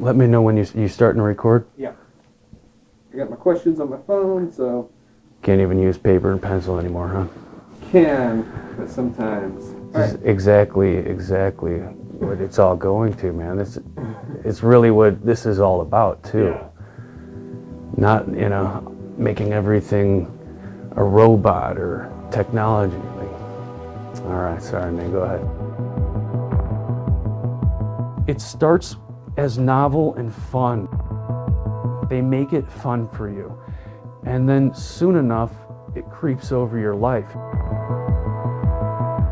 Let me know when you starting to record. Yeah. I got my questions on my phone, so... Can't even use paper and pencil anymore, huh? Can, but sometimes. This is exactly what it's all going to, man. It's really what this is all about, too. Yeah. Not, making everything a robot or technology. All right, sorry, man, go ahead. It starts as novel and fun. They make it fun for you. And then soon enough, it creeps over your life.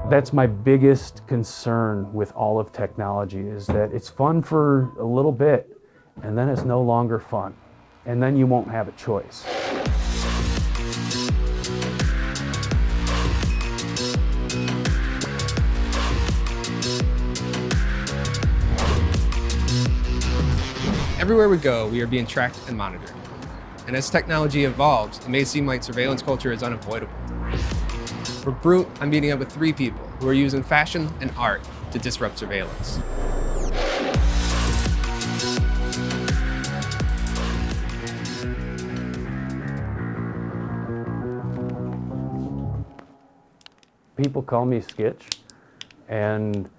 That's my biggest concern with all of technology, is that it's fun for a little bit, and then it's no longer fun. And then you won't have a choice. Everywhere we go, we are being tracked and monitored. And as technology evolves, it may seem like surveillance culture is unavoidable. For Brute, I'm meeting up with 3 people who are using fashion and art to disrupt surveillance. People call me Skitch, and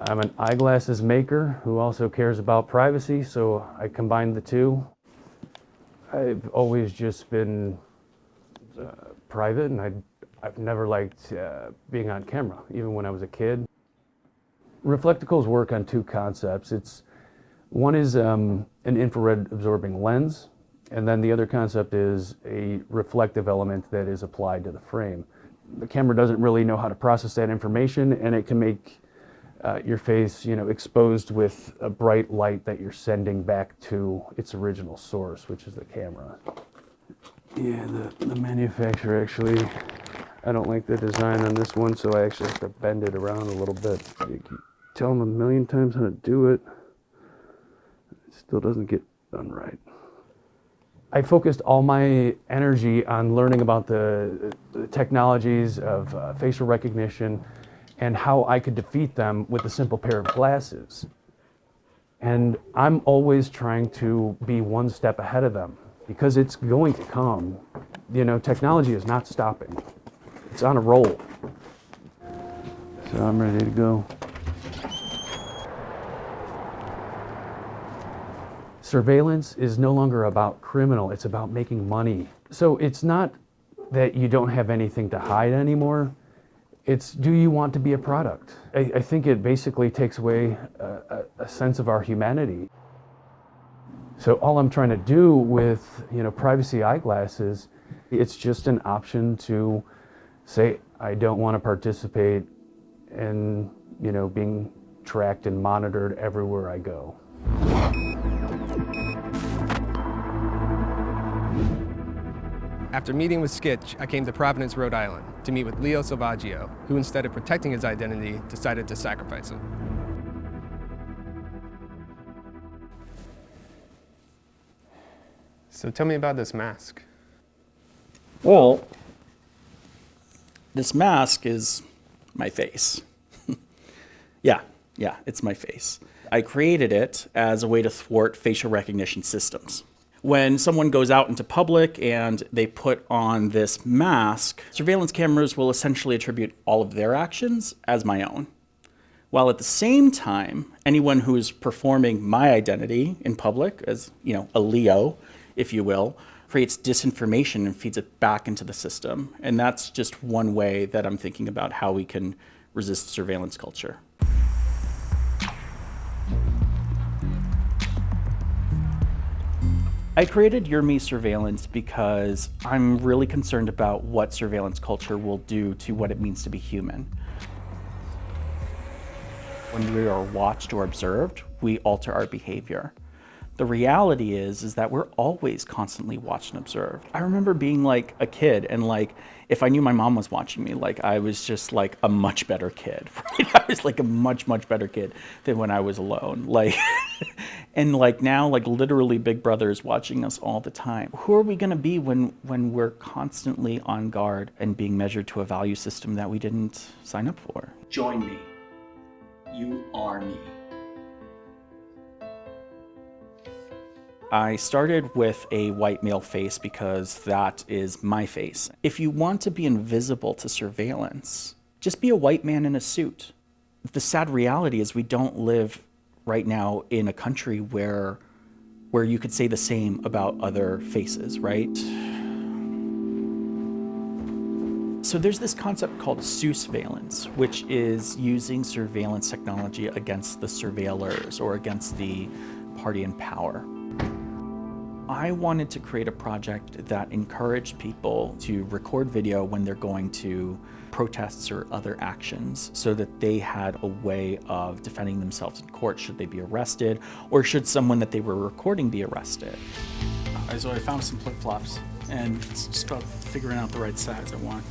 I'm an eyeglasses maker who also cares about privacy, so I combine the two. I've always just been private, and I've never liked being on camera, even when I was a kid. Reflecticals work on 2 concepts. One is an infrared absorbing lens, and then the other concept is a reflective element that is applied to the frame. The camera doesn't really know how to process that information, and it can make your face, exposed with a bright light that you're sending back to its original source, which is the camera. Yeah, the manufacturer actually, I don't like the design on this one, so I actually have to bend it around a little bit. You can tell them a million times how to do it. It still doesn't get done right. I focused all my energy on learning about the technologies of facial recognition and how I could defeat them with a simple pair of glasses. And I'm always trying to be one step ahead of them, because it's going to come. Technology is not stopping. It's on a roll. So I'm ready to go. Surveillance is no longer about criminal, it's about making money. So it's not that you don't have anything to hide anymore. It's, do you want to be a product? I think it basically takes away a sense of our humanity. So all I'm trying to do with, privacy eyeglasses, it's just an option to say, I don't want to participate in, being tracked and monitored everywhere I go. After meeting with Skitch, I came to Providence, Rhode Island to meet with Leo Salvaggio, who instead of protecting his identity, decided to sacrifice it. So tell me about this mask. Well, this mask is my face. Yeah, it's my face. I created it as a way to thwart facial recognition systems. When someone goes out into public and they put on this mask, surveillance cameras will essentially attribute all of their actions as my own. While at the same time, anyone who is performing my identity in public as, a Leo, if you will, creates disinformation and feeds it back into the system. And that's just one way that I'm thinking about how we can resist surveillance culture. I created You're Me Surveillance because I'm really concerned about what surveillance culture will do to what it means to be human. When we are watched or observed, we alter our behavior. The reality is that we're always constantly watched and observed. I remember being like a kid and if I knew my mom was watching me, I was just a much better kid, right? I was a much better kid than when I was alone. And now, literally Big Brother is watching us all the time. Who are we gonna be when we're constantly on guard and being measured to a value system that we didn't sign up for? Join me. You are me. I started with a white male face because that is my face. If you want to be invisible to surveillance, just be a white man in a suit. The sad reality is we don't live right now in a country where you could say the same about other faces, right? So there's this concept called surveillance, which is using surveillance technology against the surveillors or against the party in power. I wanted to create a project that encouraged people to record video when they're going to protests or other actions so that they had a way of defending themselves in court should they be arrested or should someone that they were recording be arrested. So I found some flip-flops and it's just about figuring out the right size I want.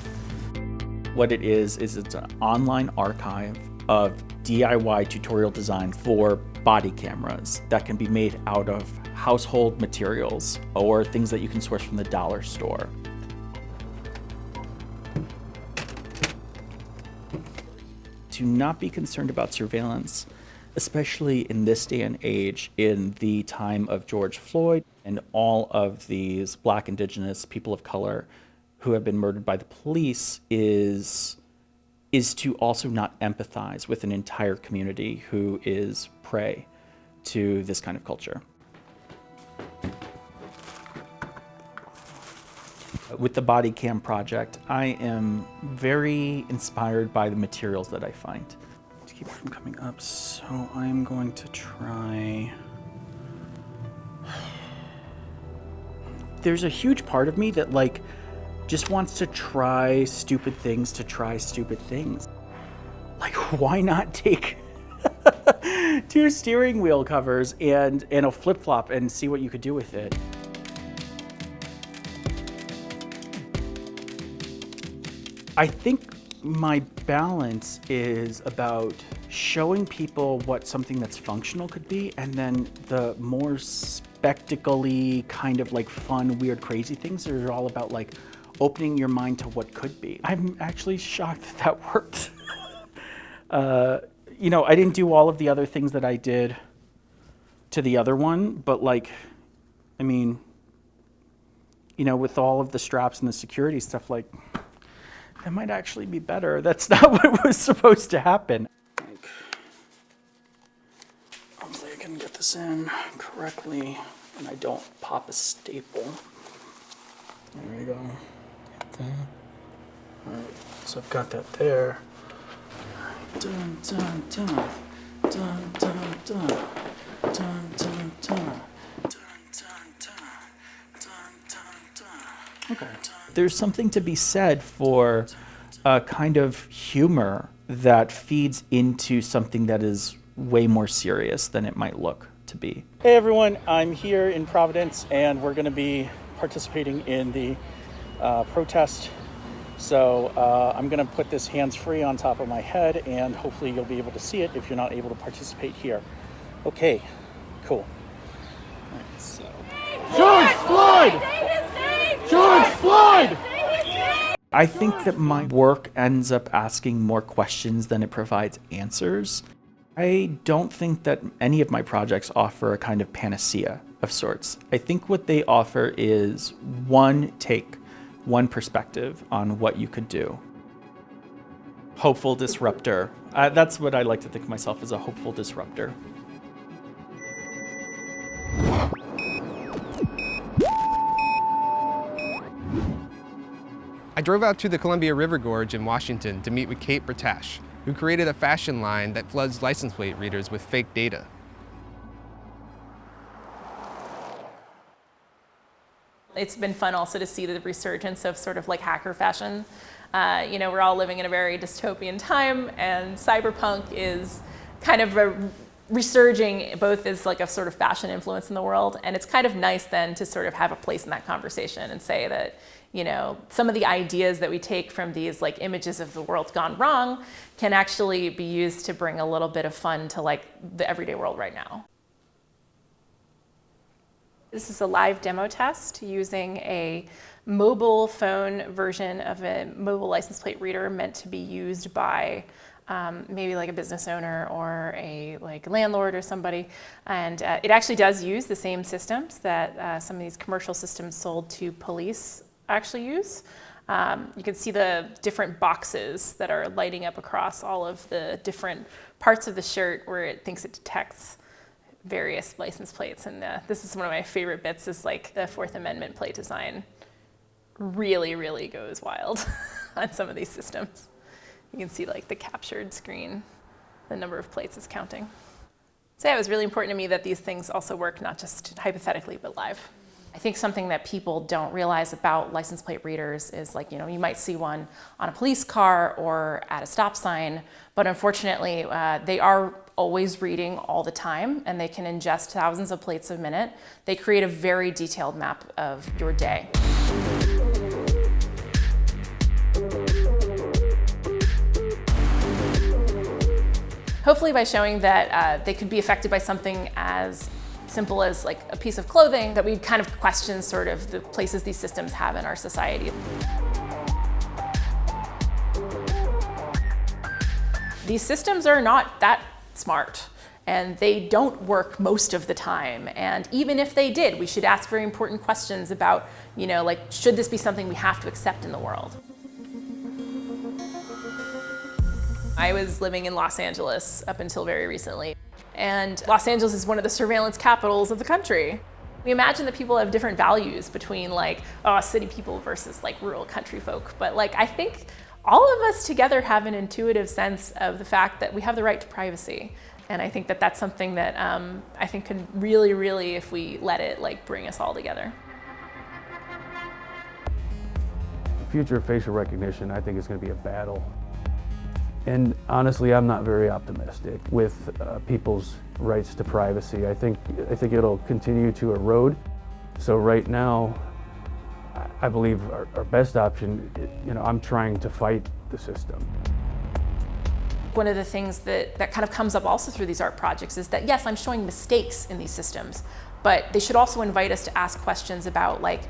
What it is it's an online archive of DIY tutorial design for body cameras that can be made out of household materials or things that you can source from the dollar store. To not be concerned about surveillance, especially in this day and age, in the time of George Floyd and all of these Black, Indigenous, people of color who have been murdered by the police, is to also not empathize with an entire community who is prey to this kind of culture. With the body cam project, I am very inspired by the materials that I find. To keep it from coming up, so I'm going to try. There's a huge part of me that just wants to try stupid things to try stupid things. Why not take 2 steering wheel covers and a flip-flop and see what you could do with it? I think my balance is about showing people what something that's functional could be, and then the more spectacle-y, kind of fun, weird, crazy things are all about opening your mind to what could be. I'm actually shocked that worked. I didn't do all of the other things that I did to the other one, but with all of the straps and the security stuff, that might actually be better. That's not what was supposed to happen. Hopefully I can get this in correctly and I don't pop a staple. There we go. Get that. All right, so I've got that there. Dun, dun, dun. Dun, dun, dun. Dun, dun, dun. Okay. There's something to be said for a kind of humor that feeds into something that is way more serious than it might look to be. Hey everyone, I'm here in Providence and we're going to be participating in the protest. So I'm going to put this hands-free on top of my head and hopefully you'll be able to see it if you're not able to participate here. Okay, cool. All right, so. George Floyd! George Floyd! I think that my work ends up asking more questions than it provides answers. I don't think that any of my projects offer a kind of panacea of sorts. I think what they offer is one take, one perspective on what you could do. Hopeful disruptor. That's what I like to think of myself as, a hopeful disruptor. I drove out to the Columbia River Gorge in Washington to meet with Kate Bratash, who created a fashion line that floods license plate readers with fake data. It's been fun also to see the resurgence of sort of hacker fashion. We're all living in a very dystopian time, and cyberpunk is kind of resurging both as a sort of fashion influence in the world, and it's kind of nice then to sort of have a place in that conversation and say that some of the ideas that we take from these images of the world gone wrong can actually be used to bring a little bit of fun to the everyday world right now. This is a live demo test using a mobile phone version of a mobile license plate reader meant to be used by maybe like a business owner or a like landlord or somebody. And it actually does use the same systems that some of these commercial systems sold to police actually use. You can see the different boxes that are lighting up across all of the different parts of the shirt where it thinks it detects various license plates. And this is one of my favorite bits, is like the Fourth Amendment plate design really, really goes wild on some of these systems. You can see like the captured screen, the number of plates is counting. So yeah, it was really important to me that these things also work not just hypothetically, but live. I think something that people don't realize about license plate readers is, like, you know, you might see one on a police car or at a stop sign, but unfortunately they are always reading all the time, and they can ingest thousands of plates a minute. They create a very detailed map of your day. Hopefully by showing that they could be affected by something as simple as like a piece of clothing, that we kind of question sort of the places these systems have in our society. These systems are not that smart, and they don't work most of the time. And even if they did, we should ask very important questions about, you know, like, should this be something we have to accept in the world? I was living in Los Angeles up until very recently. And Los Angeles is one of the surveillance capitals of the country. We imagine that people have different values between like, oh, city people versus like rural country folk. But like, I think all of us together have an intuitive sense of the fact that we have the right to privacy. And I think that that's something that I think can really, really, if we let it, like, bring us all together. The future of facial recognition, I think, is going to be a battle. And honestly, I'm not very optimistic with people's rights to privacy. I think it'll continue to erode. So right now, I believe our best option, you know, I'm trying to fight the system. One of the things that kind of comes up also through these art projects is that, yes, I'm showing mistakes in these systems, but they should also invite us to ask questions about, like,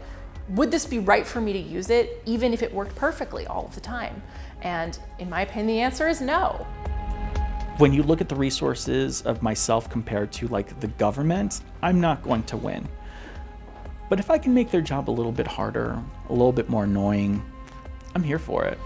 would this be right for me to use it, even if it worked perfectly all of the time? And in my opinion, the answer is no. When you look at the resources of myself compared to like the government, I'm not going to win. But if I can make their job a little bit harder, a little bit more annoying, I'm here for it.